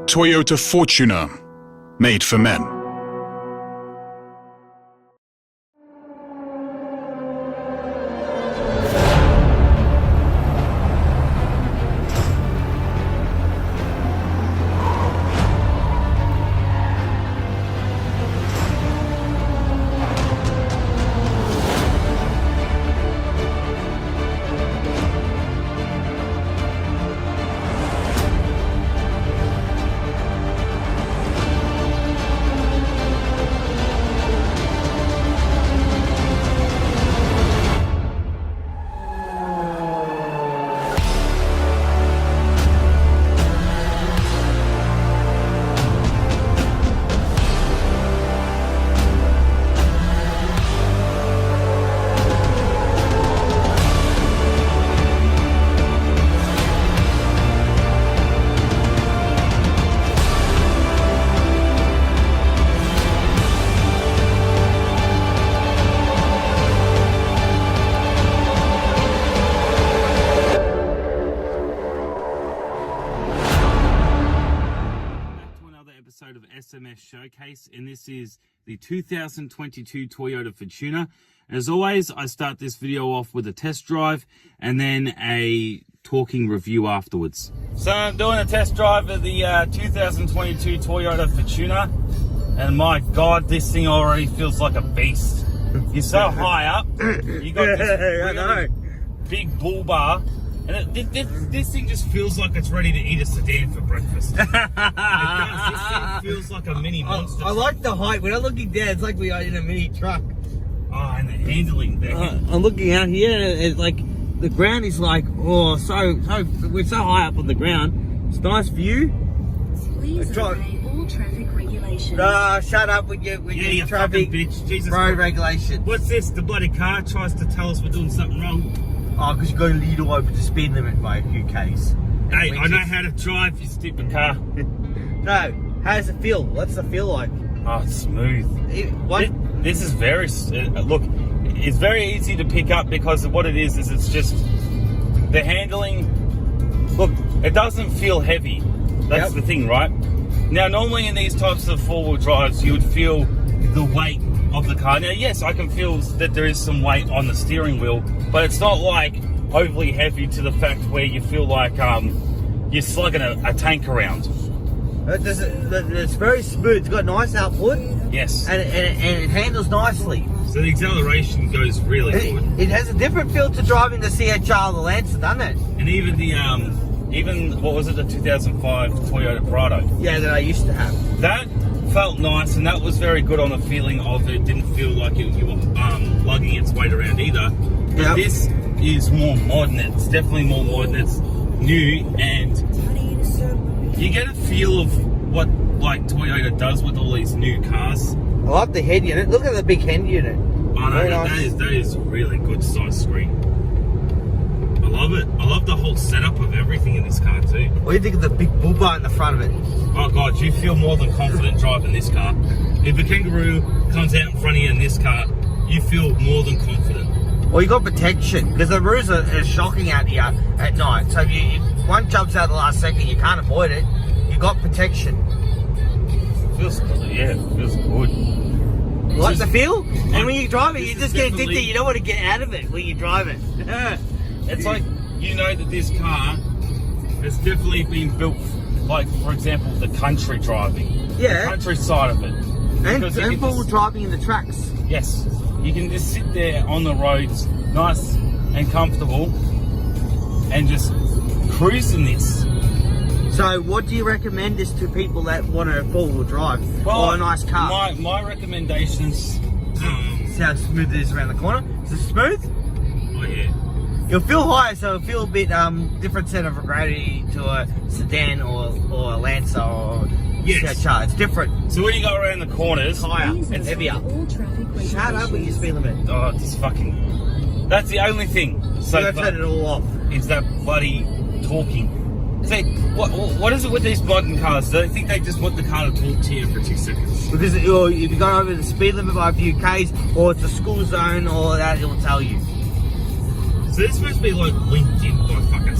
Toyota Fortuner, made for men. Episode of SMS Showcase, and this is the 2022 Toyota Fortuner. As always, I start this video off with a test drive and then a talking review afterwards. So I'm doing a test drive of the 2022 Toyota Fortuner, and my god, this thing already feels like a beast. You're so high up, you got this really big bull bar. And this thing just feels like it's ready to eat a sedan for breakfast. It does. This thing feels like a mini monster. I like the height. When I'm looking down, it's like we are in a mini truck. Oh, and the handling there. I'm looking out here, and it's like the ground is like, oh, so we're so high up on the ground. It's a nice view. Please obey all traffic regulations. Shut up with your traffic bitch. Jesus road regulations. What's this? The bloody car tries to tell us we're doing something wrong. Oh, because you've got to lead over the speed limit by a few Ks. Hey, I know how to drive, you stupid car. No, how does it feel? What's the feel like? Oh, it's smooth. This is very, look, it's very easy to pick up because what it is it's just, the handling, look, it doesn't feel heavy. That's the thing, right? Now, normally in these types of four-wheel drives, you would feel the weight of the car. Now, yes, I can feel that there is some weight on the steering wheel, but it's not like overly heavy to the fact where you feel like you're slugging a tank around. It's very smooth. It's got nice output. Yes. And it handles nicely. So the acceleration goes really good. It has a different feel to driving the CHR or the Lancer, doesn't it? And even the what was it, the 2005 Toyota Prado? Yeah, that I used to have. That felt nice, and that was very good on the feeling of it. Didn't feel like you were lugging its weight around either. But this is more modern. It's definitely more modern. It's new, and you get a feel of what like Toyota does with all these new cars. I like the head unit. Look at the big head unit. I know, nice. that is a really good size screen. I love it. I love the whole setup of everything in this car too. What do you think of the big bull bar in the front of it? Oh god, you feel more than confident driving this car. If a kangaroo comes out in front of you in this car, you feel more than confident. Well, you got protection, because the roos are shocking out here at night. So if one jumps out the last second, you can't avoid it. You got protection. Feels good, yeah, it feels good. You like the feel? And when you drive it, you just get addicted. You don't want to get out of it when you drive it. It's like, you know that this car has definitely been built, like, for example, the country driving. Yeah. The country side of it. And full driving in the tracks. Yes. You can just sit there on the roads, nice and comfortable, and just cruise in this. So what do you recommend this to people that want a four-wheel drive or a nice car? My recommendations... See how smooth it is around the corner? Is it smooth? Oh yeah. You'll feel higher, so it'll feel a bit different set of gravity to a sedan or a Lancer or CHR. It's different. So when you go around the corners, higher and heavier. Shut up with your speed limit. Oh, it's fucking... That's the only thing. So you turn it all off. Is that bloody talking. See, what is it with these modern cars? Do they think they just want the car to talk to you for 2 seconds? Because if you go over the speed limit by a few Ks, or it's a school zone, or that, it'll tell you. So this must be like linked in by fucking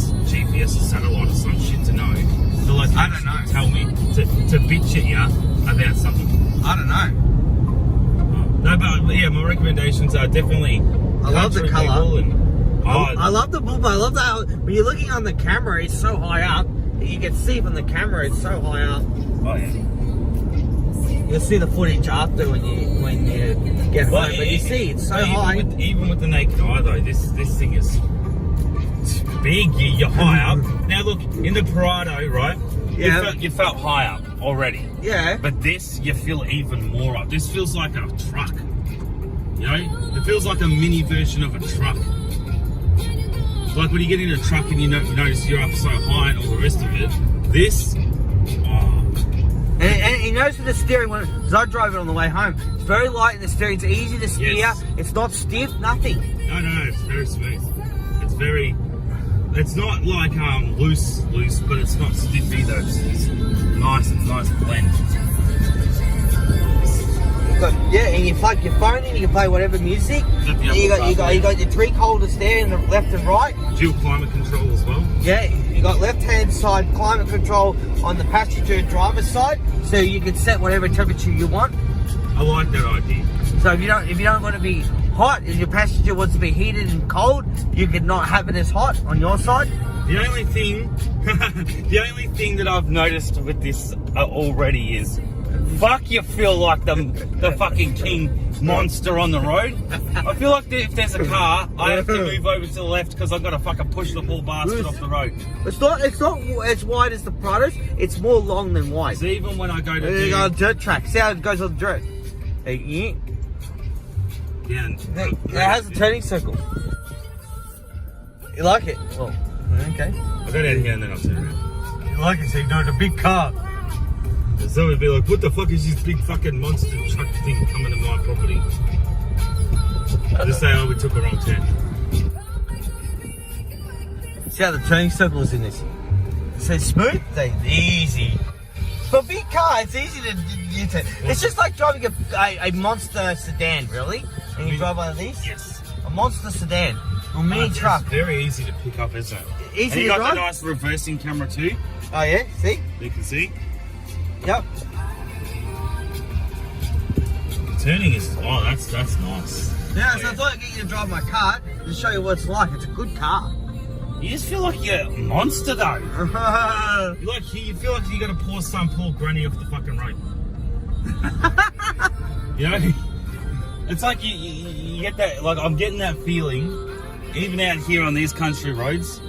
to bitch at you about something? I don't know. No, but yeah, my recommendations are definitely. I love the country colour. people and- I love the bull bar. I love that when you're looking on the camera, it's so high up. You can see from the camera, it's so high up. Oh yeah. You'll see the footage after when you get home, but you see it's so high. Even with the naked eye though, this thing is it's big. You're high up. Now look, in the Prado, right? Yeah. You felt high up already. Yeah. But this, you feel even more up. This feels like a truck. You know? It feels like a mini version of a truck. It's like when you get in a truck and you notice you're up so high and all the rest of it. This, And you notice with the steering, because I drove it on the way home, it's very light in the steering, it's easy to steer, Yes. it's not stiff, nothing. no, it's very smooth. It's not like loose, but it's not stiff either. It's nice blend. And you plug your phone in, you can play whatever music. You got your 3 holders there in the left and right. Dual climate control as well. Yeah, you got left-hand side climate control on the passenger and driver's side, so you can set whatever temperature you want. I like that idea. So if you don't want to be hot and your passenger wants to be heated and cold, you can not have it as hot on your side. The only thing that I've noticed with this already is, fuck, you feel like the fucking king monster on the road. I feel like if there's a car, I have to move over to the left because I've got to fucking push the whole bastard off the road. It's not as wide as the Prados. It's more long than wide. So even when I go to You got a dirt track. See how it goes on the dirt. It has a turning circle. You like it? Well, okay. I'll go down here and then I'll turn around. You like it? So you're doing a big car. And someone would be like, what the fuck is this big fucking monster truck thing coming to my property? Just say, oh, we took a wrong turn. See how the turning circle is in this? So smooth, easy. For a big car, it's easy to turn. It's just like driving a monster sedan, really. And you drive one of these? Yes. A monster sedan. A mini truck. It's very easy to pick up, isn't it? Easy and you to got drive? the nice reversing camera too. Oh yeah, see? You can see. Yep. Turning is, oh, that's nice. Yeah, so I thought I'd get you to drive my car to show you what it's like. It's a good car. You just feel like you're a monster though. You feel like you got to pour some poor granny off the fucking road. You know? It's like you get that, like I'm getting that feeling, even out here on these country roads,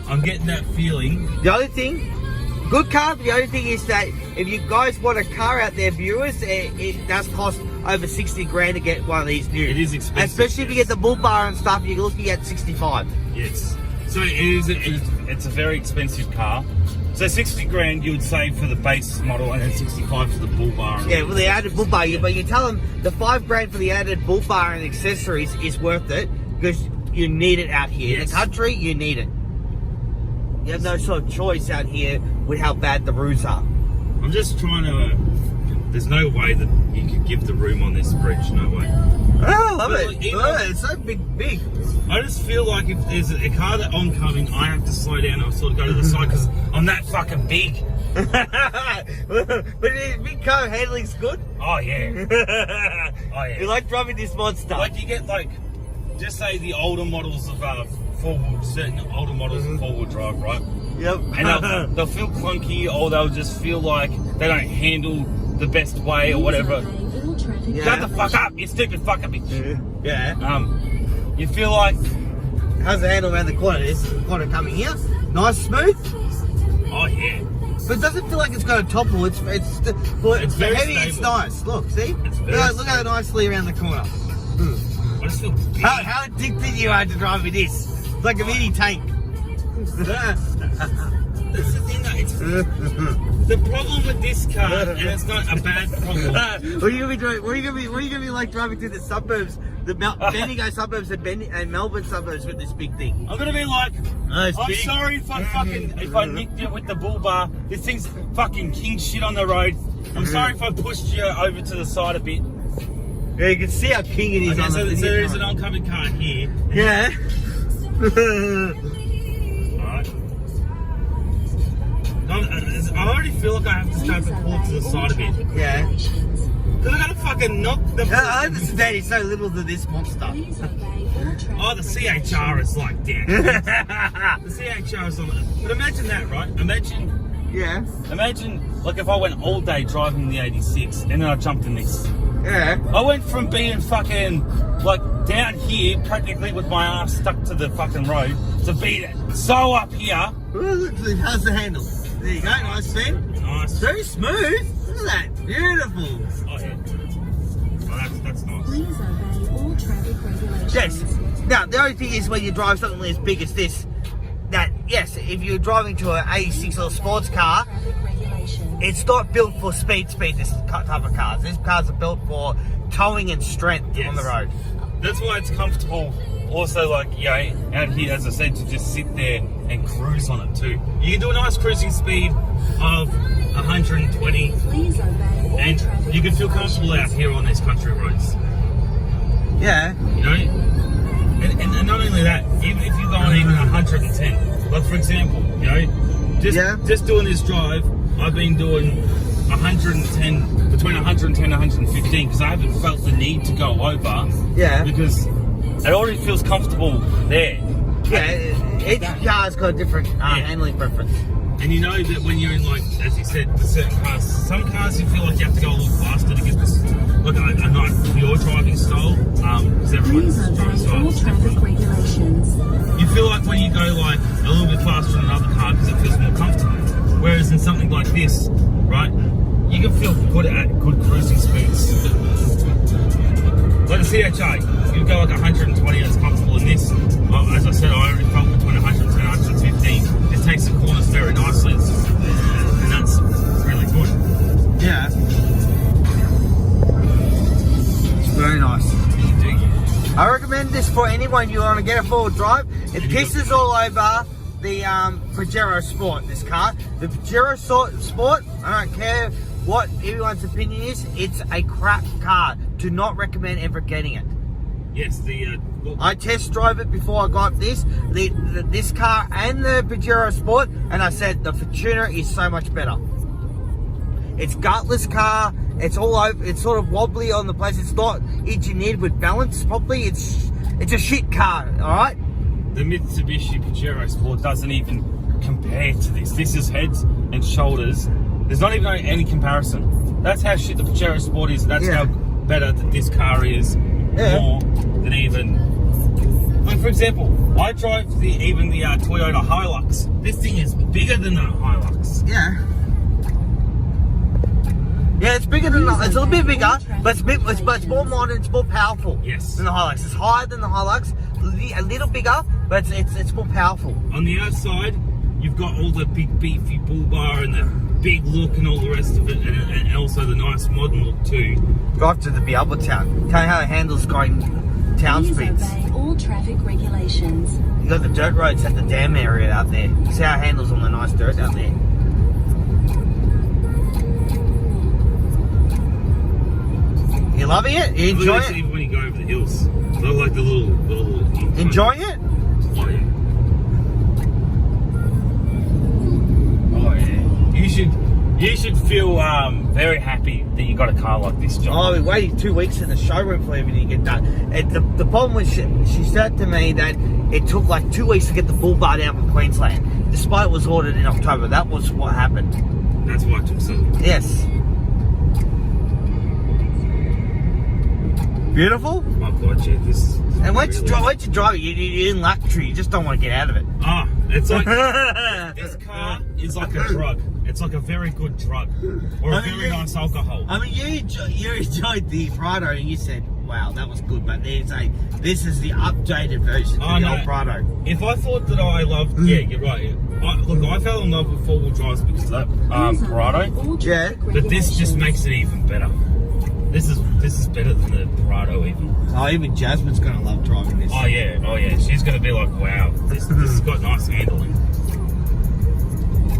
I'm getting that feeling. The only thing, good car, the only thing is that if you guys want a car out there, viewers, it does cost over 60 grand to get one of these new. It is expensive. Especially if you get the bull bar and stuff, you're looking at 65. Yes. So it's a very expensive car. So 60 grand you would save for the base model and then 65 for the bull bar. Yeah, with the added bull bar, but you tell them the 5 grand for the added bull bar and accessories is worth it because you need it out here. Yes. In the country, you need it. You have no sort of choice out here with how bad the roads are. I'm just trying to. There's no way that you could give the room on this bridge. No way. Oh, I love But it. like, even- Oh, it's so big. I just feel like if there's a car that oncoming, I have to slow down. I'll sort of go to the side because I'm that fucking big. But big car handling's good. Oh yeah. Oh yeah. You like driving this monster. Like you get like, just say the older models of certain older models of four-wheel drive, right? Yep. And they'll feel clunky, or they'll just feel like they don't handle the best way or whatever. Yeah. Shut the fuck up, you stupid fucking bitch. Yeah. You feel like, How's the handle around the corner? There's the corner coming here. Nice, smooth. oh yeah, But it doesn't feel like it's going to topple. It's very heavy. It's stable. nice. Look, see? It's very Look how nicely around the corner. I just feel big. How addicted you are to driving this? It's like a mini tank. That's the thing though, it's the problem with this car, and it's not a bad problem. What are you gonna be doing? What are you gonna be like driving through the suburbs, the Bendigo suburbs and Melbourne suburbs with this big thing? I'm gonna be like, it's I'm big. sorry if I nicked you with the bull bar. This thing's fucking king shit on the road. I'm sorry if I pushed you over to the side a bit. Yeah, you can see how king it is. Okay, on so the there is an oncoming car here. Yeah. Alright. I already feel feel like I have to start to pull to the side a bit. Yeah. Because I gotta fucking knock the... I understand it's so little to this monster. Oh, the CHR is like down. The CHR is on it. But imagine that, right? Imagine, like if I went all day driving the 86 and then I jumped in this. Yeah. I went from being fucking, like, down here, practically with my ass stuck to the fucking road, to be so up here. How's the handle? There you go, nice thing. Nice. So smooth. Look at that. Beautiful. Oh, yeah. Oh, that's nice. Please obey all traffic regulations. Yes. Now, the only thing is when you drive something as big as this, that, yes, if you're driving to an 86 or a sports car, Traffic regulations. it's not built for speed, this type of cars. These cars are built for towing and strength Yes. on the road. That's why it's comfortable. Also, like, you know, out here, as I said, to just sit there and cruise on it too. You can do a nice cruising speed of 120, Please obey all and traffic you can feel comfortable out regulations. here on these country roads. Yeah. You know, and not only that, even if you go on even 110, like for example, you know, just doing this drive, I've been doing 110, between 110 and 115, because I haven't felt the need to go over. Yeah. Because it already feels comfortable there. Yeah, each car's got a different handling preference. And you know that when you're in, like, as you said, with certain cars, some cars you feel like you have to go a little faster to get this, like a nice pure driving style, because everyone's Please driving obey style all is traffic different. regulations. You feel like when you go like a little bit faster than another car because it feels more comfortable. Whereas in something like this, right, you can feel good at good cruising speeds. Like a CHR, you go like 120 and it's comfortable in this. As I said, I already felt between 110 and 115. It takes the corners very nicely, and that's really good. Yeah. It's very nice. I recommend this for anyone you want to get a forward drive. It pisses all over the Pajero Sport, this car. The Pajero Sport, I don't care what everyone's opinion is, it's a crap car. Do not recommend ever getting it. Yes, I test drove it before I got this, this car and the Pajero Sport, and I said the Fortuner is so much better. It's gutless car. It's all over. It's sort of wobbly on the place. It's not engineered with balance properly. It's a shit car. All right. the Mitsubishi Pajero Sport doesn't even compare to this. This is heads and shoulders. There's not even any comparison. That's how shit the Pajero Sport is. That's how better that this car is. More than even. Like for example, I drive the Toyota Hilux. This thing is bigger than the Hilux. Yeah. Yeah, it's bigger than it's a little bit bigger, but it's more modern, it's more powerful. Yes. Than the Hilux. It's higher than the Hilux, a little bigger, but it's more powerful. On the outside, you've got all the big beefy bull bar and the big look and all the rest of it, and also the nice modern look too. Drive to the Bialba town. Tell you how it handles going town Please speeds. obey all traffic regulations. You got the dirt roads at the dam area out there. See how it handles on the nice dirt out there. You loving it? You enjoying it? Even when you go over the hills. I like the little Enjoying it? Oh yeah. Oh yeah. You should feel very happy that you got a car like this, John. Oh, we waited 2 weeks in the showroom for everything to get done. And the problem was she said to me that it took like 2 weeks to get the bull bar down from Queensland. Despite it was ordered in October. That was what happened. That's why it took so long. Yes. Beautiful? Oh god, yeah, this is And once really you drive it, you're in luxury. You just don't want to get out of it. Ah, it's like this car is like a drug. It's like a very good drug, or a very nice alcohol. I mean, you enjoyed the Prado, and you said, "Wow, that was good." But this is the updated version of the old Prado. If I thought that I loved, yeah, you're right. I fell in love with four-wheel drives because of that Prado. Yeah. But this just makes it even better. This is better than the Prado even. Oh, even Jasmine's gonna love driving this. Oh yeah. She's gonna be like, wow, this has got nice handling.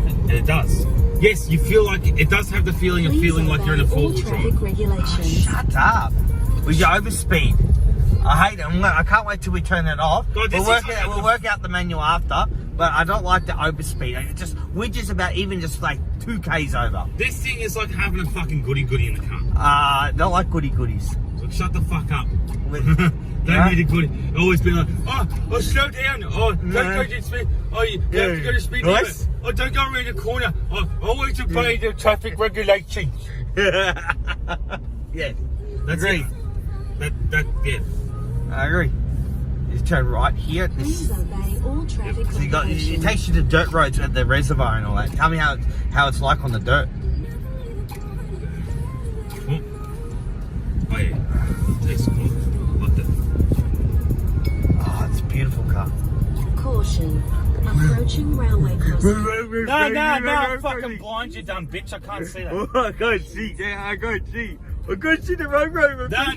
And it does. Yes, you feel like it does have the feeling of feeling like you're in a four-wheel drive. Regulations. Shut up! With your overspeed. I hate it. I can't wait till we turn that off. God, We'll work out the manual after. but I don't like the overspeed. It just we're just about even just like 2 k's over. This thing is like having a fucking goody in the car. Don't like goodies. So shut the fuck up. Don't Yeah. need a goodie. Always be like, oh, slow down. Oh, don't go to speed. Oh, you have to go to speed limit. Nice. Oh, don't go around the corner. Oh, always obey the traffic regulations. Yeah, That's agree. it. Yeah. I agree. Just turn right here. Please obey all traffic So it regulations. takes you to dirt roads at the reservoir and all that. Tell me how it's like on the dirt. Oh, yeah. Tastes good. Like that. Oh, it's a beautiful car. Caution. Approaching railway crossing. No, fucking blind, you dumb bitch. I can't see that. I can't see. Yeah, I can't see. I can't see the road.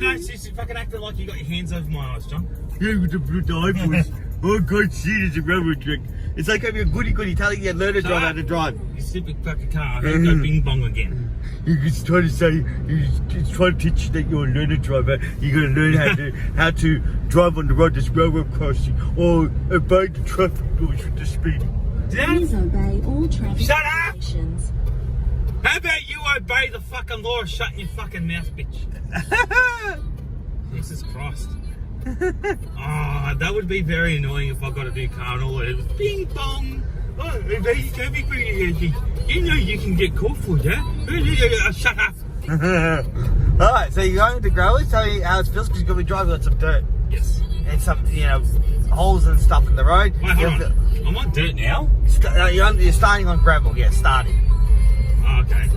No, she's fucking acting like you got your hands over my eyes, John. Yeah, with the eyeballs. I can't see. There's a railroad trick. It's like having a goody telling you learn to drive how to drive. You stupid fucking car. I heard go bing bong again. He's trying to say, he's trying to teach you that you're a learner driver. You're going to learn how to drive on the road, this railroad crossing, or obey the traffic laws with the speed. Please obey all traffic Shut up! regulations. How about you obey the fucking law of shutting your fucking mouth, bitch? Jesus Christ. That would be very annoying if I got a new car and all that. It was bing bong. Oh, you know you can get caught for that. Shut up. Alright, so you're going to growers, tell you how it feels because you're going to be driving on some dirt Yes. and some, holes and stuff in the road. Wait, hold on. I'm on dirt now? You're starting on gravel, yeah, starting. Oh, okay.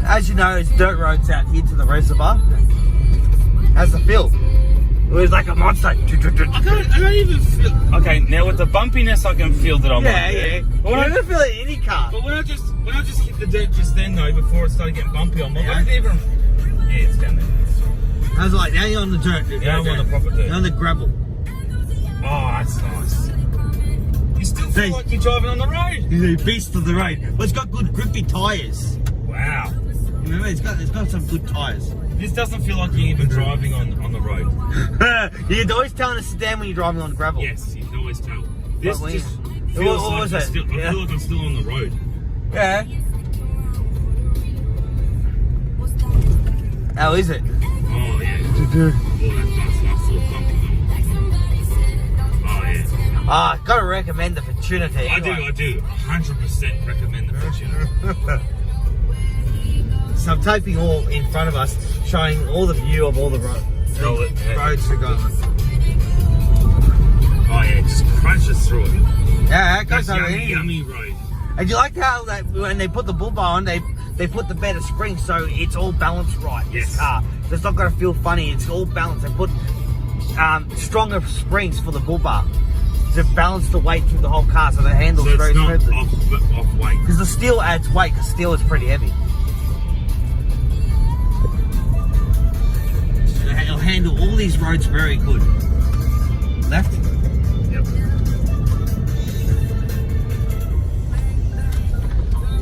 As you know, it's dirt roads out here to the reservoir. How's the feel? It was like a monster. I don't even feel. Okay, now with the bumpiness, I can feel that I'm Yeah, on yeah. dirt. But when You I never feel it in any car. But when I just hit the dirt just then though, before it started getting bumpy, I'm like, Yeah. I didn't even. Yeah, it's down there. I was like, now you're on the dirt. Now I'm on the proper dirt. You're on the gravel. Oh, that's nice. You still feel See. like you're driving on the road. He's a beast of the road. Well, it's got good grippy tyres. Wow. Remember, it's got some good tyres. This doesn't feel like you're even driving on the road. You're always telling us to stand when you're driving on gravel. Yes, you can always tell. This What just what feels was like it? I feel like I'm still on the road. Yeah. How is it? Oh yeah. Oh, that's nice full bumpy. Oh yeah. Gotta recommend the Fortuner to I do 100% recommend the Fortuner. So I'm taping all in front of us, showing all the view of all the roads we're going on. Oh yeah, it just crunches through it. Yeah, it goes That's over yummy, here. yummy road. And you like how that when they put the bull bar on, they put the better springs so it's all balanced right. Yes. This car, so it's not gonna feel funny. It's all balanced. They put stronger springs for the bull bar to balance the weight through the whole car, so the handles So very it's not smoothly. off weight. Because the steel adds weight. Because steel is pretty heavy. It'll handle all these roads very good. Left. Yep.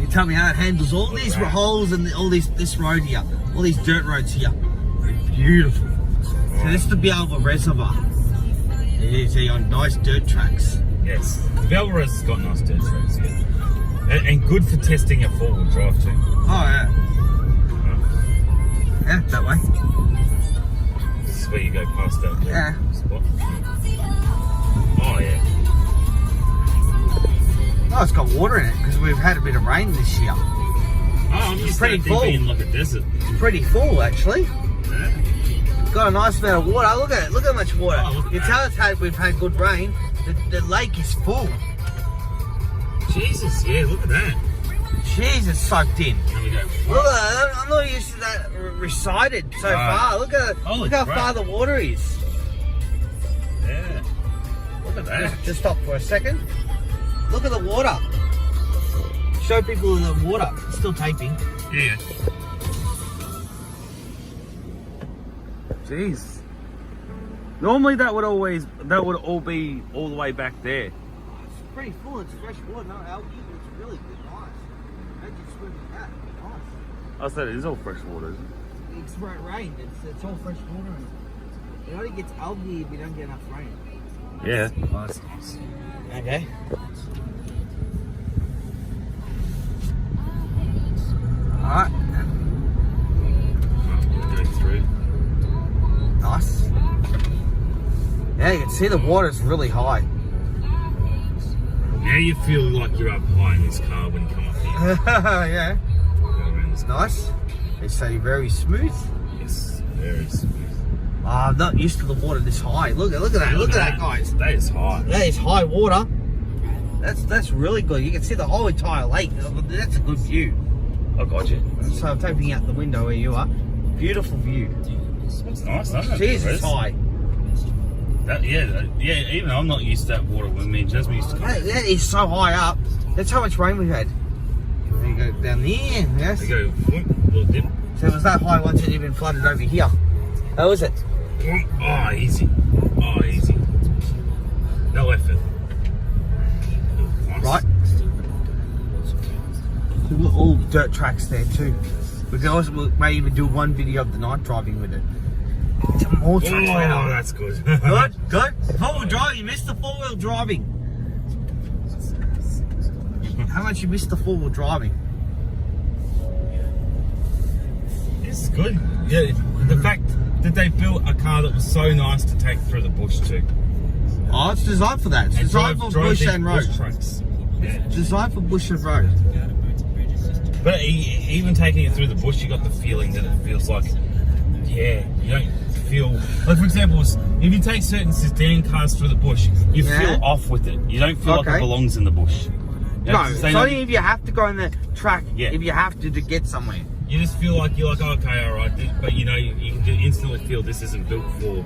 You tell me how it handles all these Right. holes and this road here, all these dirt roads here. Beautiful. So this is the Bialva Reservoir. You see on nice dirt tracks. Yes. Velra's got nice dirt tracks, yeah. And good for testing a four-wheel drive too. Oh yeah. Yeah, that way. This is where you go past that Yeah. spot. Oh yeah. Oh, it's got water in it because we've had a bit of rain this year. Oh, I'm used pretty to that thing full. being like a desert. It's pretty full actually. Yeah. Got a nice amount of water. Look at it. Look how much water. Oh, look at You that. tell we've had good rain. The lake is full. Jesus, yeah, look at that. Jeez, it's soaked in. There we go. Look at that. I'm not used to that recited so Right. far. Look at Holy look how crap. far the water is. Yeah. Look at that. Just stop for a second. Look at the water. Show people the water. It's still taping. Yeah. Jeez. Normally that would all be all the way back there. It's pretty full. It's fresh water, no algae. It's really good, nice. Imagine swimming in that. Nice. I said it is all fresh water, isn't it? It's rain. It's all fresh water. And it only gets algae if you don't get enough rain. Yeah. Oh, that's nice. Okay. Alright. Go through. Nice. Yeah, you can see the water's really high. Now you feel like you're up high in this car when you come up here. Yeah. Go around this car. Nice. They say very smooth. Yes, very smooth. Oh, I'm not used to the water this high. Look at that. Look at that, guys. That is high. That is high water. That's really good. You can see the whole entire lake. That's a good view. I got you. So I'm taking out the window where you are. Beautiful view. It's nice, doesn't it? Cheers, it's high. Yeah, even I'm not used to that water when me and Jasmine used to come. That is so high up. That's how much rain we've had. There you go down there. Yes. They go, whoop, little dip. So it was that high once it even flooded over here. How was it? Whoop. Oh, easy. Oh, easy. No effort. Nice. Right. We've got all dirt tracks there too. We may even do one video of the night driving with it. It's a more truck Oh, that's good. Good, good. Four-wheel driving. You missed the four-wheel driving. How much you missed the four-wheel driving? This is good. Yeah, the fact that they built a car that was so nice to take through the bush too. Oh, it's designed for that. It's designed for bush and road. Bush tracks. Yeah. It's designed for bush and road. But even taking it through the bush, you got the feeling that it feels like, yeah, you don't feel like, for example, if you take certain sedan cars through the bush, you feel off with it. You don't feel like it belongs in the bush. No, it's only if you have to go in the track. Yeah. If you have to get somewhere. You just feel like you're like, okay, all right, but you know, you can just instantly feel this isn't built for.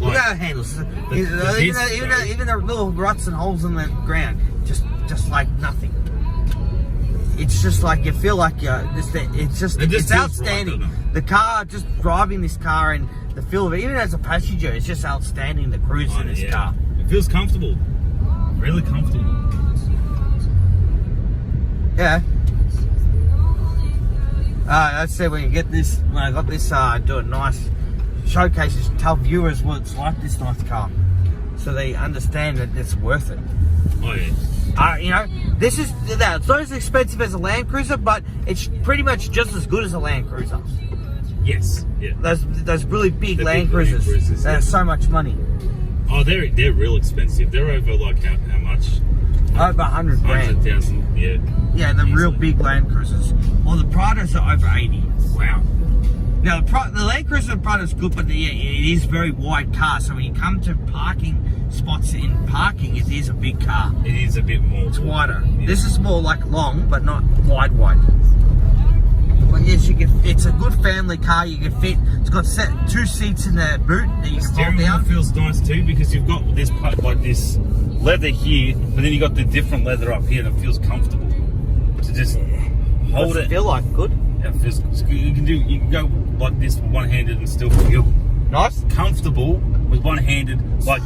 Look at the handles. Even the little ruts and holes in the ground, just like nothing. It's just like you feel like it's outstanding. Right, the car, just driving this car and the feel of it, even as a passenger, it's just outstanding. The cruise in this car. It feels comfortable, really comfortable. Yeah. I said when I got this, do it nice showcases, tell viewers what it's like this nice car, so they understand that it's worth it. Oh yeah. You know, this is it's not as expensive as a Land Cruiser, but it's pretty much just as good as a Land Cruiser. Yes. Yeah. Those really big Land big Cruisers. Land Cruisers, They're so much money. Oh, they're real expensive. They're over like how much? Over 100 grand. 100,000. Yeah. Yeah, the Easily. real big Land Cruisers. Well, the Prados are over 80. Wow. Now, the Land Cruiser Prado is good, but it is a very wide car. So when you come to parking spots in parking, it is a big car. It is a bit more. It's wider. Yeah. This is more like long, but not wide. But yes, it's a good family car. You can fit. It's got 2 seats in the boot that you can Steering fold wheel down. feels nice too because you've got this like this leather here, but then you got the different leather up here, and it feels comfortable to just hold Does it. it feel like good? Yeah, it feels good. You can go like this one-handed and still feel Nice. comfortable with one-handed. Like,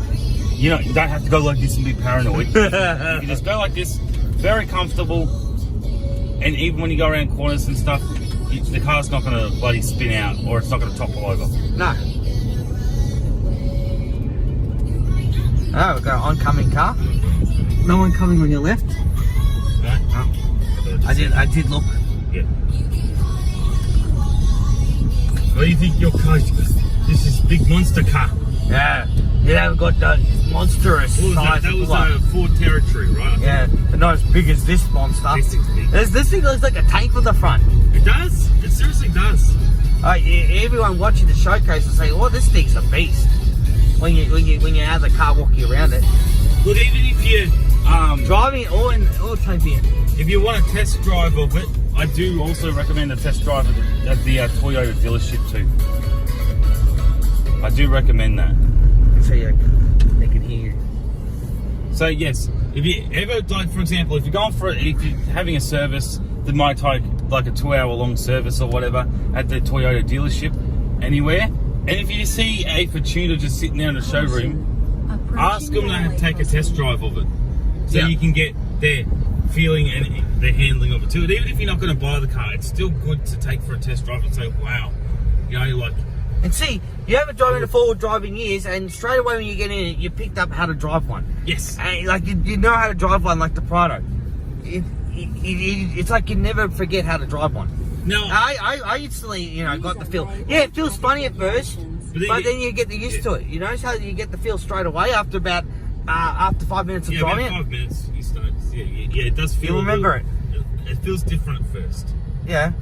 you know, you don't have to go like this and be paranoid. You can just go like this, very comfortable. And even when you go around corners and stuff, the car's not going to bloody spin out, or it's not going to topple over. No. Oh, we've got an oncoming car. No one coming on your left. No? Oh. I did look. Yeah. What do you think your car? This is big monster car. Yeah. You haven't got that monstrous What was size. that? That was a Ford Territory, right? Yeah, but not as big as this monster. This thing's big. This thing looks like a tank with the front. It does. It seriously does. Everyone watching the showcase will say, "Oh, this thing's a beast." When you have the car walking around it, Look, even if you driving it or taking it. if you want a test drive of it, I do also recommend a test drive at the Toyota dealership too. I do recommend that. So they can hear you. So yes, if you ever, like for example, if you're having a service that might take like a 2-hour long service or whatever at the Toyota dealership anywhere, and if you see a Fortuner just sitting there in the showroom, ask them to take a test drive of it, so you can get their feeling and the handling of it too. And even if you're not going to buy the car, it's still good to take for a test drive and say, wow, you know, like And see, you haven't driven a four-wheel drive in years, and straight away when you get in it, you picked up how to drive one. Yes. And like you know how to drive one like the Prado. It's like you never forget how to drive one. No. I instantly, you know, got the feel. Yeah, it feels funny at first, but then you get used to it. You know, so you get the feel straight away after about after 5 minutes of driving it. About 5 minutes, you start. Yeah, it does feel. You remember it. It feels different at first. Yeah.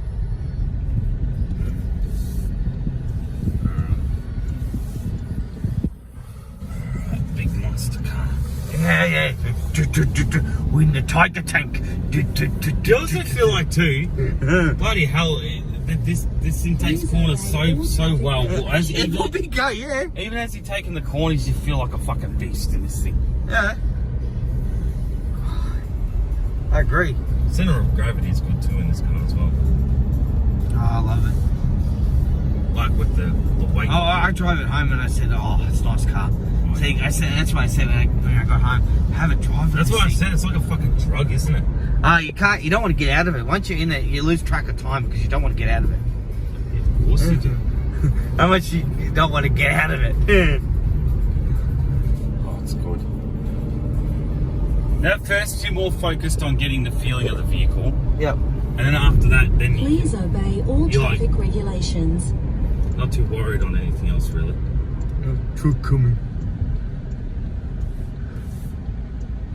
Big monster car. Yeah. We're in the Tiger tank. You also feel like too, bloody hell, this thing takes corners so well. It will be go, yeah. Even as you're taking the corners, you feel like a fucking beast in this thing. Yeah. I agree. Center of gravity is good too in this car as well. Oh, I love it. Like with the weight. Oh, I drove it home and I said, oh, it's a nice car. See, I said, that's what I said when I got home. Have a drive. That's what I said. It's like a fucking drug, isn't it? You don't want to get out of it. Once you're in it, you lose track of time because you don't want to get out of it. Yeah, of course you do. How much you don't want to get out of it. Oh, it's good. Now, at first, you're more focused on getting the feeling of the vehicle. Yep. And then after that, then Please obey all you're traffic like, regulations. not too worried on anything else, really. Truck coming.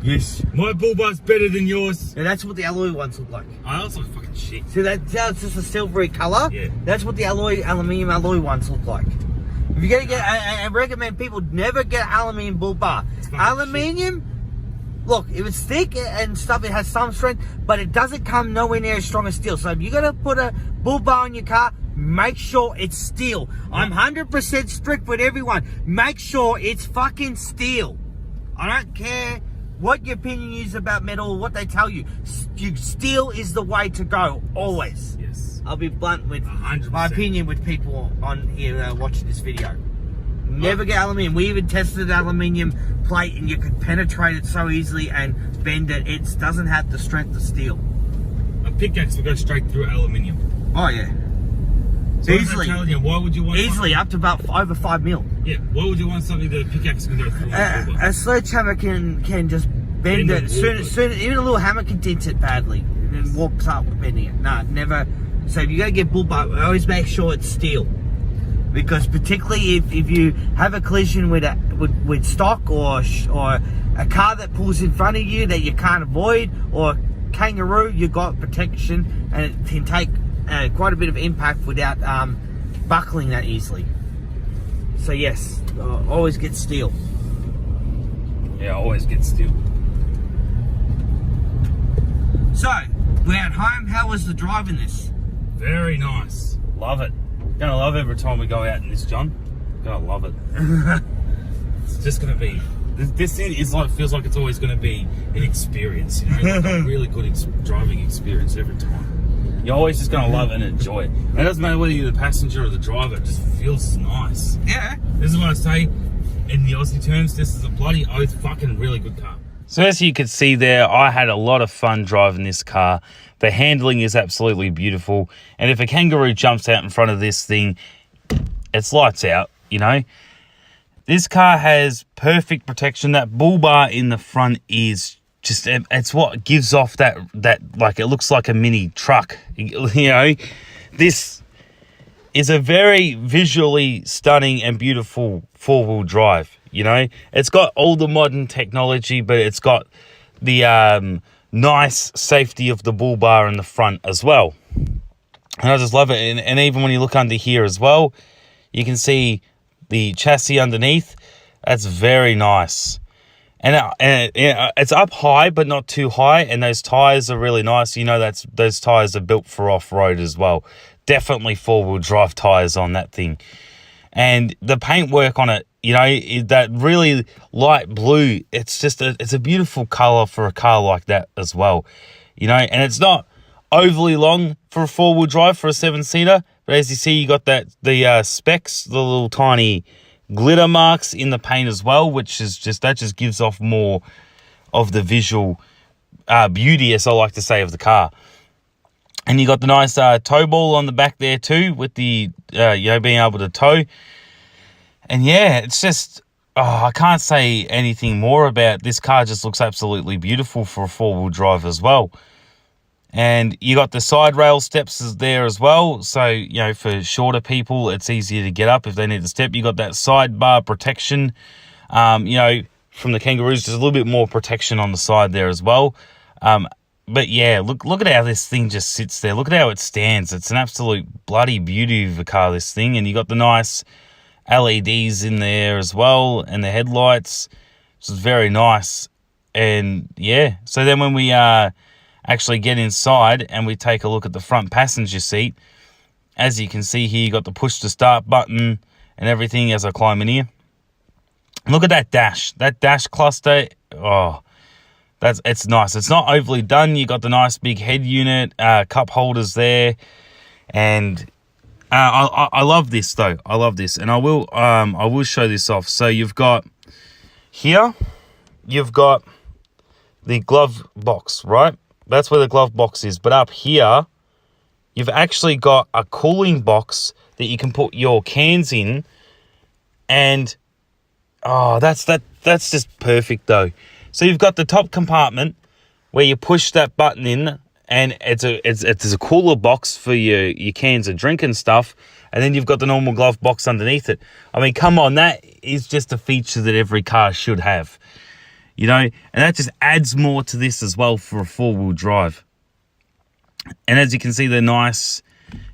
Yes. My bull bar's better than yours. Yeah, that's what the alloy ones look like. I was like fucking shit. See, that's just a silvery colour. Yeah. That's what the aluminium alloy ones look like. If you're gonna get, I recommend people never get aluminium bull bar. Aluminium, look, if it's thick and stuff, it has some strength, but it doesn't come nowhere near as strong as steel. So if you're gonna put a bull bar on your car, make sure it's steel. I'm 100% strict with everyone. Make sure it's fucking steel. I don't care what your opinion is about metal, what they tell you. Steel is the way to go, always. Yes. I'll be blunt with 100%. my opinion with people on here watching this video. Never get aluminium. We even tested aluminium plate and you could penetrate it so easily and bend it. It doesn't have the strength of steel. A pickaxe will go straight through aluminium. Oh yeah. So Easily. Why would you want Easily up to about over 5 mil. Yeah, why would you want something that a pickaxe can go through? A sledgehammer can just bend it. Soon, even a little hammer can dent it badly and then walks up bending it. Nah, never. So if you gotta get bull bar, always make sure it's steel. Because particularly if you have a collision with stock or a car that pulls in front of you that you can't avoid, or kangaroo, you got protection and it can take quite a bit of impact without buckling that easily. So yes, always get steel. Yeah, always get steel. So we're at home. How was the drive in this? Very nice. Love it. Gonna love every time we go out in this, John. Gonna love it. It's just gonna be. This thing is like, feels like it's always gonna be an experience. You know, like a really good driving experience every time. You're always just gonna love it and enjoy it. And it doesn't matter whether you're the passenger or the driver. It just feels nice. Yeah. This is what I say in the Aussie terms. This is a bloody oath, fucking really good car. So as you could see there, I had a lot of fun driving this car. The handling is absolutely beautiful. And if a kangaroo jumps out in front of this thing, it's lights out, you know. This car has perfect protection. That bull bar in the front is just, it's what gives off that like, it looks like a mini truck, you know. This is a very visually stunning and beautiful four-wheel drive, you know. It's got all the modern technology, but it's got the nice safety of the bull bar in the front as well. And I just love it. And even when you look under here as well, you can see the chassis underneath. That's very nice. And it's up high, but not too high. And those tires are really nice. You know, those tires are built for off-road as well. Definitely four-wheel drive tires on that thing. And the paintwork on it, you know, that really light blue, it's a beautiful color for a car like that as well. You know, and it's not overly long for a four-wheel drive for a 7-seater. But as you see, you got the specs, the little tiny glitter marks in the paint as well, which is just gives off more of the visual beauty, as I like to say, of the car. And you got the nice tow ball on the back there too, with the being able to tow. And yeah, it's just, I can't say anything more about this car. Just looks absolutely beautiful for a 4-wheel drive as well. And you got the side rail steps there as well. So, for shorter people, it's easier to get up if they need to step. You got that sidebar protection, from the Kangaroos. There's a little bit more protection on the side there as well. But yeah, look at how this thing just sits there. Look at how it stands. It's an absolute bloody beauty of a car, this thing. And you got the nice LEDs in there as well, and the headlights, which is very nice. And yeah, so then when we actually get inside and we take a look at the front passenger seat, as you can see here, you got the push to start button and everything as I climb in here. Look at that dash cluster. Oh, it's nice. It's not overly done. You got the nice big head unit, cup holders there, and I love this though. I love this, and I will show this off. So you've got here, you've got the glove box, right? That's where the glove box is. But up here, you've actually got a cooling box that you can put your cans in, and that's just perfect though. So you've got the top compartment where you push that button in, and it's a cooler box for your cans of drink and stuff, and then you've got the normal glove box underneath it. I mean, come on, that is just a feature that every car should have, and that just adds more to this as well for a 4-wheel drive. And as you can see, they're nice.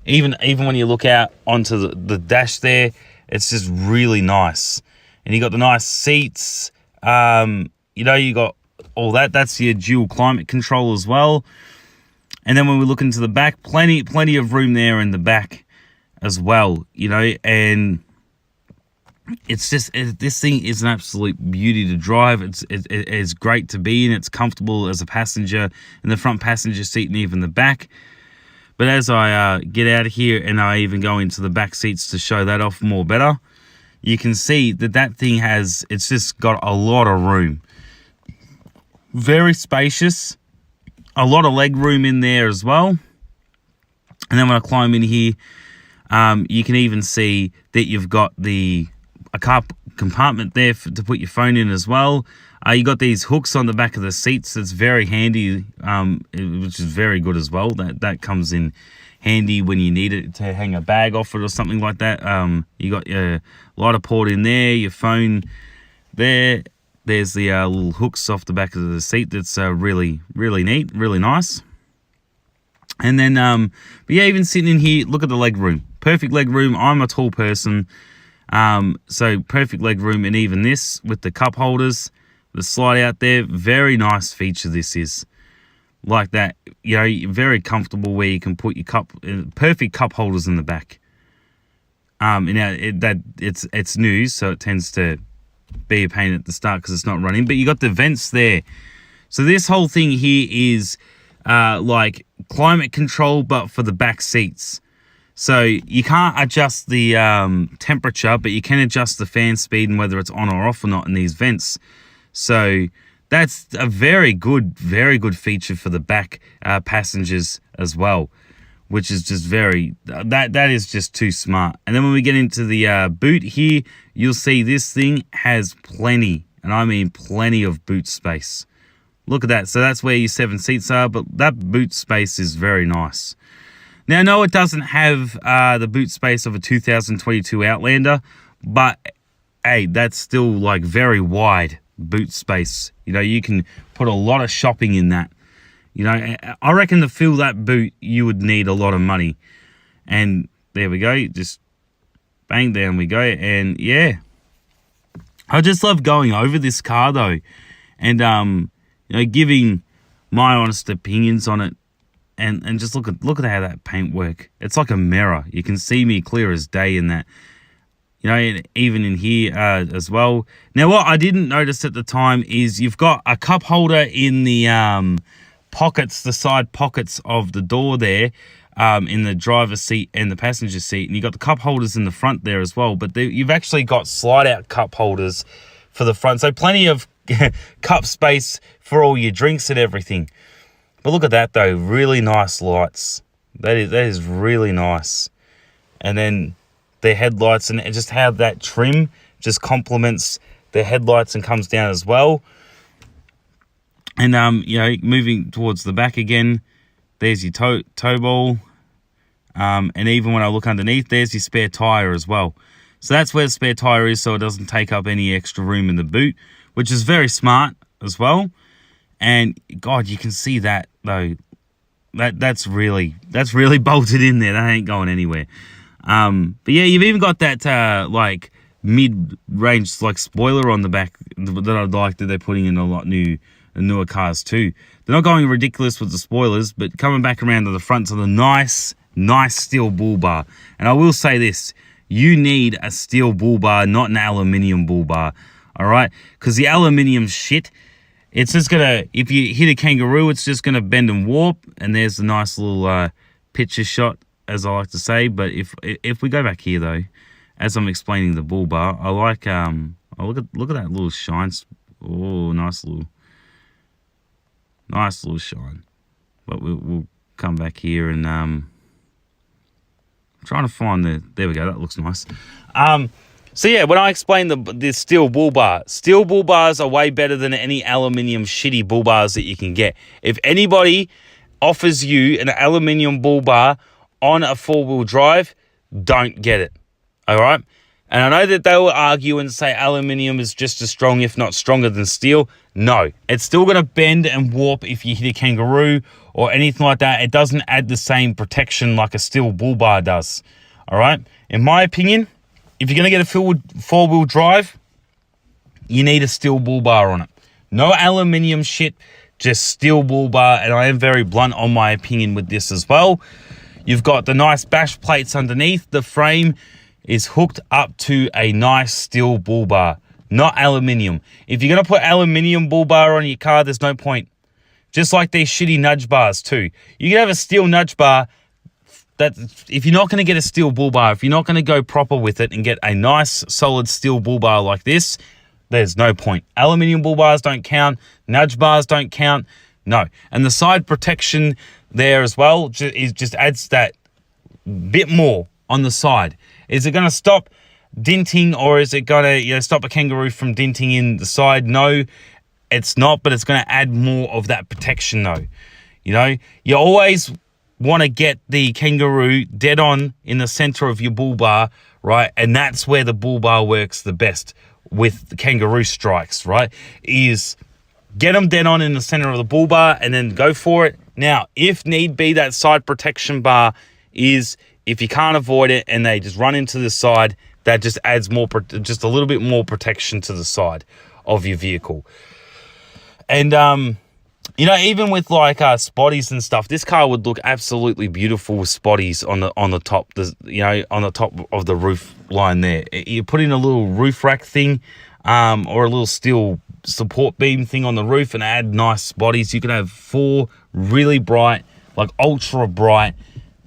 Even when you look out onto the dash there, it's just really nice. And you got the nice seats. You got all that. That's your dual climate control as well. And then when we look into the back, plenty of room there in the back as well, and it's just, this thing is an absolute beauty to drive. It's great to be in. It's comfortable as a passenger in the front passenger seat and even the back. But as I get out of here and I even go into the back seats to show that off more better, you can see that thing it's just got a lot of room. Very spacious. A lot of leg room in there as well. And then when I climb in here, you can even see that you've got a car compartment there to put your phone in as well. You got these hooks on the back of the seats. That's very handy, which is very good as well. That comes in handy when you need it to hang a bag off it or something like that. You got your lighter port in there, your phone there. There's the little hooks off the back of the seat. That's really, really neat, really nice. And then, but yeah, even sitting in here, look at the leg room. Perfect leg room. I'm a tall person, so perfect leg room. And even this with the cup holders, the slide out there, very nice feature this is. Like that, very comfortable where you can put your perfect cup holders in the back. It's new, so it tends to be a pain at the start because it's not running, but you got the vents there. So this whole thing here is like climate control, but for the back seats. So you can't adjust the temperature, but you can adjust the fan speed and whether it's on or off or not in these vents. So that's a very good feature for the back passengers as well, which is just that is just too smart. And then when we get into the boot here, you'll see this thing has plenty, and I mean plenty of boot space. Look at that. So that's where your 7 seats are, but that boot space is very nice. Now, no, it doesn't have the boot space of a 2022 Outlander, but hey, that's still like very wide boot space. You can put a lot of shopping in that. I reckon to fill that boot, you would need a lot of money. And there we go. Just bang, down we go. And yeah, I just love going over this car though. And, giving my honest opinions on it. And just look at how that paint work. It's like a mirror. You can see me clear as day in that. Even in here as well. Now, what I didn't notice at the time is you've got a cup holder in the pockets, the side pockets of the door there, in the driver's seat and the passenger seat. And you've got the cup holders in the front there as well. But you've actually got slide-out cup holders for the front. So plenty of cup space for all your drinks and everything. But look at that, though. Really nice lights. That is really nice. And then their headlights, and just how that trim just complements their headlights and comes down as well. And you know, moving towards the back again, there's your toe ball. And even when I look underneath, there's your spare tire as well. So that's where the spare tire is, so it doesn't take up any extra room in the boot, which is very smart as well. And God, you can see that though. That's really bolted in there. That ain't going anywhere. But yeah, you've even got that like mid-range like spoiler on the back that I like that they're putting in a lot newer cars too. They're not going ridiculous with the spoilers, but coming back around to the front to the nice steel bull bar. And I will say this, you need a steel bull bar, not an aluminium bull bar. All right, because the aluminium shit, it's just gonna, if you hit a kangaroo, it's just gonna bend and warp. And there's the nice little picture shot, as I like to say. But if we go back here though, as I'm explaining the bull bar, I like oh, look at that little shine. Oh, nice little shine. But we'll come back here and I'm trying to find there we go, that looks nice. So yeah, when I explain the steel bull bar, steel bull bars are way better than any aluminium shitty bull bars that you can get. If anybody offers you an aluminium bull bar on a 4-wheel drive, don't get it. All right? And I know that they will argue and say aluminium is just as strong, if not stronger than steel. No, it's still going to bend and warp if you hit a kangaroo or anything like that. It doesn't add the same protection like a steel bull bar does. All right? In my opinion, if you're going to get a 4-wheel drive, you need a steel bull bar on it. No aluminium shit, just steel bull bar. And I am very blunt on my opinion with this as well. You've got the nice bash plates underneath. The frame is hooked up to a nice steel bull bar, not aluminium. If you're going to put aluminium bull bar on your car, there's no point. Just like these shitty nudge bars too. You can have a steel nudge bar. That if you're not going to get a steel bull bar, if you're not going to go proper with it and get a nice solid steel bull bar like this, there's no point. Aluminium bull bars don't count. Nudge bars don't count. No. And the side protection there as well just adds that bit more on the side. Is it going to stop dinting, or is it going to stop a kangaroo from dinting in the side? No, it's not, but it's going to add more of that protection though. You know, you always want to get the kangaroo dead on in the center of your bull bar, right? And that's where the bull bar works the best with the kangaroo strikes, right? Is get them dead on in the center of the bull bar and then go for it. Now, if need be, that side protection bar is, if you can't avoid it and they just run into the side, that just adds more, just a little bit more protection to the side of your vehicle. And, you know, even with like spotties and stuff, this car would look absolutely beautiful with spotties on the top, on the top of the roof line there. You put in a little roof rack thing, or a little steel support beam thing on the roof and add nice spotties. You could have 4 really bright, like ultra bright,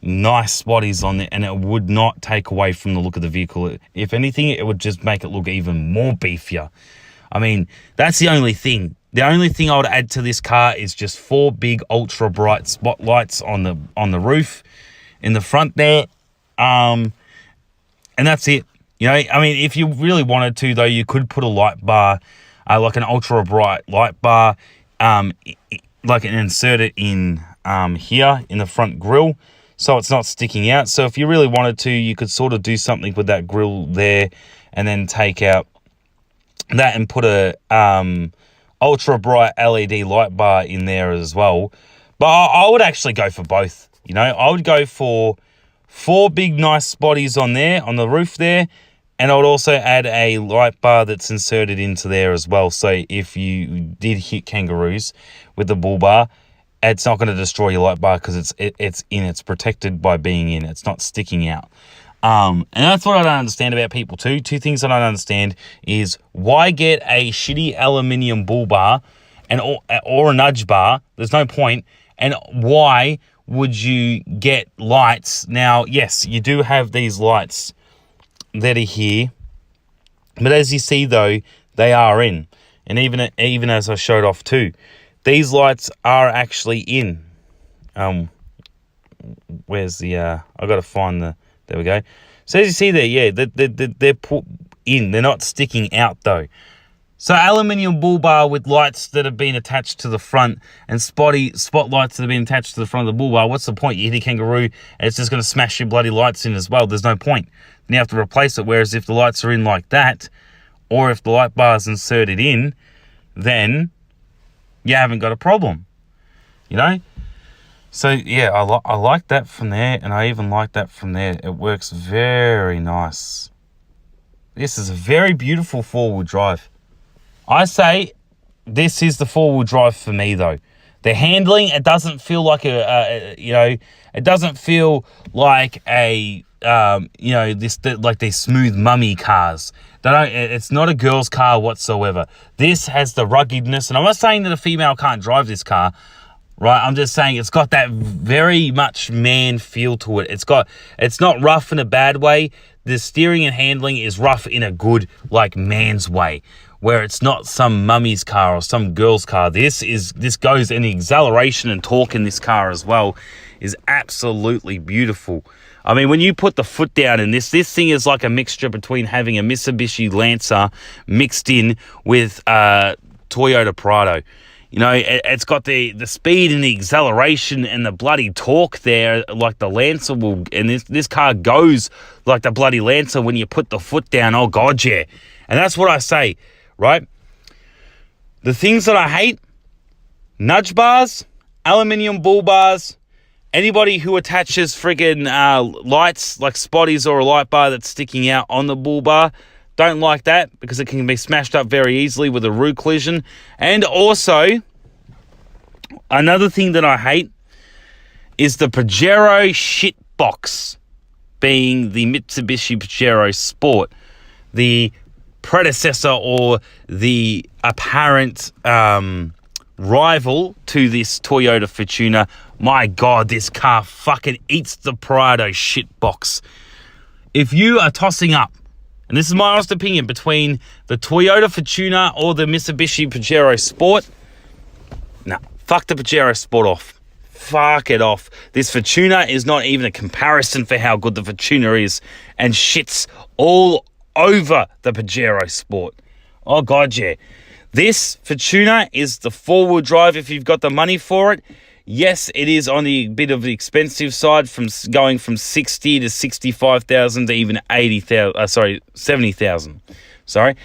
nice spotties on there, and it would not take away from the look of the vehicle. If anything, it would just make it look even more beefier. I mean, that's the only thing. The only thing I would add to this car is just 4 big ultra bright spotlights on the roof in the front there, and that's it. You know, I mean, if you really wanted to though, you could put a light bar, like an ultra bright light bar, like and insert it in here in the front grille, so it's not sticking out. So if you really wanted to, you could sort of do something with that grille there, and then take out that and put a ultra bright LED light bar in there as well. But I would actually go for both. You know, I would go for 4 big nice spotties on there, on the roof there, and I would also add a light bar that's inserted into there as well. So if you did hit kangaroos with the bull bar, it's not going to destroy your light bar because it's protected by being in. It's not sticking out. And that's what I don't understand about people too. 2 things I don't understand is why get a shitty aluminium bull bar or a nudge bar? There's no point. And why would you get lights? Now, yes, you do have these lights that are here, but as you see though, they are in. And even as I showed off too, these lights are actually in. where's the, I got to find the, there we go. So as you see there, yeah, they're put in. They're not sticking out though. So aluminium bull bar with lights that have been attached to the front and spotlights that have been attached to the front of the bull bar. What's the point? You hit a kangaroo and it's just going to smash your bloody lights in as well. There's no point. Then you have to replace it. Whereas if the lights are in like that, or if the light bar is inserted in, then you haven't got a problem, you know? So yeah, I like that from there, and I even like that from there. It works very nice. This is a very beautiful four-wheel drive. I say this is the four-wheel drive for me, though. The handling, it doesn't feel like it doesn't feel like a, like these smooth mummy cars. It's not a girl's car whatsoever. This has the ruggedness, and I'm not saying that a female can't drive this car, right? I'm just saying it's got that very much man feel to it. It's not rough in a bad way. The steering and handling is rough in a good, like, man's way, where it's not some mummy's car or some girl's car. This goes, and the acceleration and torque in this car as well is absolutely beautiful. I mean, when you put the foot down in this thing is like a mixture between having a Mitsubishi Lancer mixed in with Toyota Prado. You know, it's got the speed and the acceleration and the bloody torque there, like the Lancer will, and this car goes like the bloody Lancer when you put the foot down. Oh God, yeah. And that's what I say, right? The things that I hate: nudge bars, aluminium bull bars, anybody who attaches friggin' lights like spotties or a light bar that's sticking out on the bull bar. Don't like that because it can be smashed up very easily with a root collision. And also, another thing that I hate is the Pajero shit box, being the Mitsubishi Pajero Sport, the predecessor or the apparent rival to this Toyota Fortuner. My God, this car fucking eats the Prado shit box. If you are tossing up, and this is my honest opinion, between the Toyota Fortuner or the Mitsubishi Pajero Sport, nah, fuck the Pajero Sport off. Fuck it off. This Fortuner is not even a comparison for how good the Fortuner is, and shits all over the Pajero Sport. Oh God, yeah. This Fortuner is the four-wheel drive if you've got the money for it. Yes, it is on the bit of the expensive side, from going from 60 to 65,000 to even 70,000. Sorry.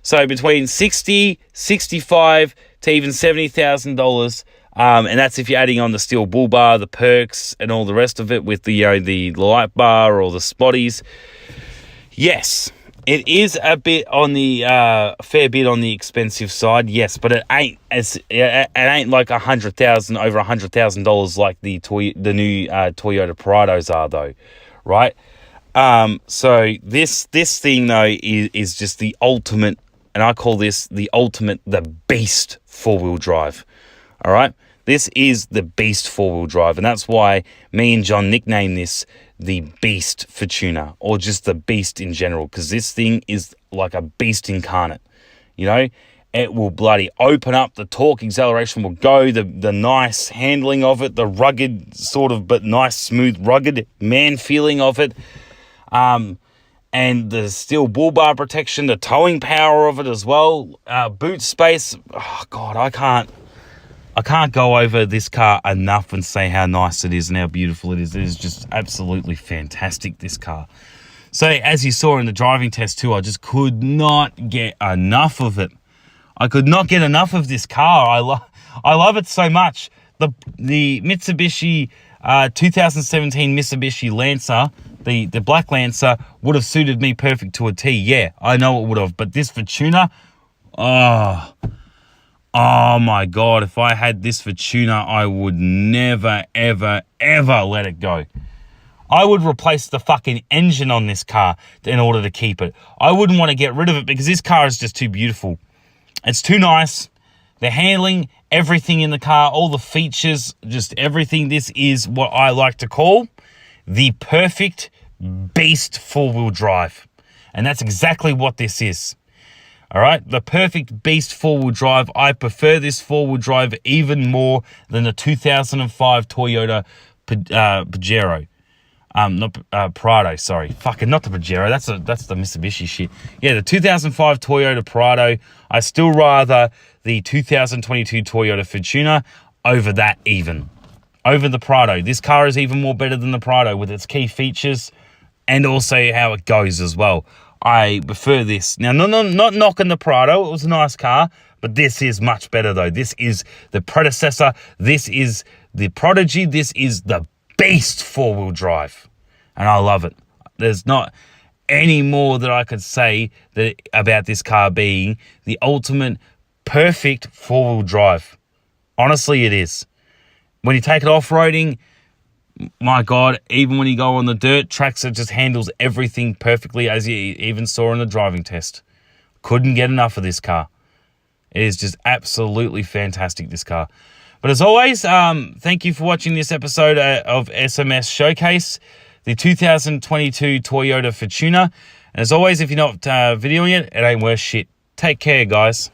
So between 60, 65 to even $70,000. And that's if you're adding on the steel bull bar, the perks, and all the rest of it with the light bar or the spotties. Yes, it is a bit on the fair bit on the expensive side, yes, but it ain't like $100,000 over $100,000 like the new Toyota Prados are though, right? So this thing though is just the ultimate, and I call this the beast four-wheel drive. All right, this is the beast four-wheel drive, and that's why me and John nicknamed this the Beast Fortuner, or just the Beast in general, because this thing is like a beast incarnate. You know, it will bloody open up, the torque, acceleration will go, the nice handling of it, the rugged sort of, but nice, smooth, rugged man feeling of it, and the steel bull bar protection, the towing power of it as well, boot space. Oh God, I can't go over this car enough and say how nice it is and how beautiful it is. It is just absolutely fantastic, this car. So as you saw in the driving test too, I just could not get enough of it. I could not get enough of this car. I love it so much. The Mitsubishi 2017 Mitsubishi Lancer, the black Lancer, would have suited me perfect to a T. Yeah, I know it would have. But this Fortuner, oh my God, if I had this Fortuner, I would never, ever, ever let it go. I would replace the fucking engine on this car in order to keep it. I wouldn't want to get rid of it because this car is just too beautiful. It's too nice. The handling, everything in the car, all the features, just everything. This is what I like to call the perfect beast four-wheel drive. And that's exactly what this is. All right, the perfect beast four-wheel drive. I prefer this four-wheel drive even more than the 2005 Toyota Pajero. Not Prado, sorry. Fucking not the Pajero. That's the Mitsubishi shit. Yeah, the 2005 Toyota Prado. I still rather the 2022 Toyota Fortuner over that even. Over the Prado. This car is even more better than the Prado with its key features and also how it goes as well. I prefer this. Now, not knocking the Prado. It was a nice car, but this is much better though. This is the predecessor. This is the prodigy. This is the beast four-wheel drive. And I love it. There's not any more that I could say about this car being the ultimate perfect four-wheel drive. Honestly, it is. When you take it off-roading, my God, even when you go on the dirt tracks, it just handles everything perfectly, as you even saw in the driving test. Couldn't get enough of this car. It is just absolutely fantastic, this car. But as always, thank you for watching this episode of SMS Showcase, the 2022 Toyota Fortuner. And as always, if you're not videoing it, it ain't worth shit. Take care, guys.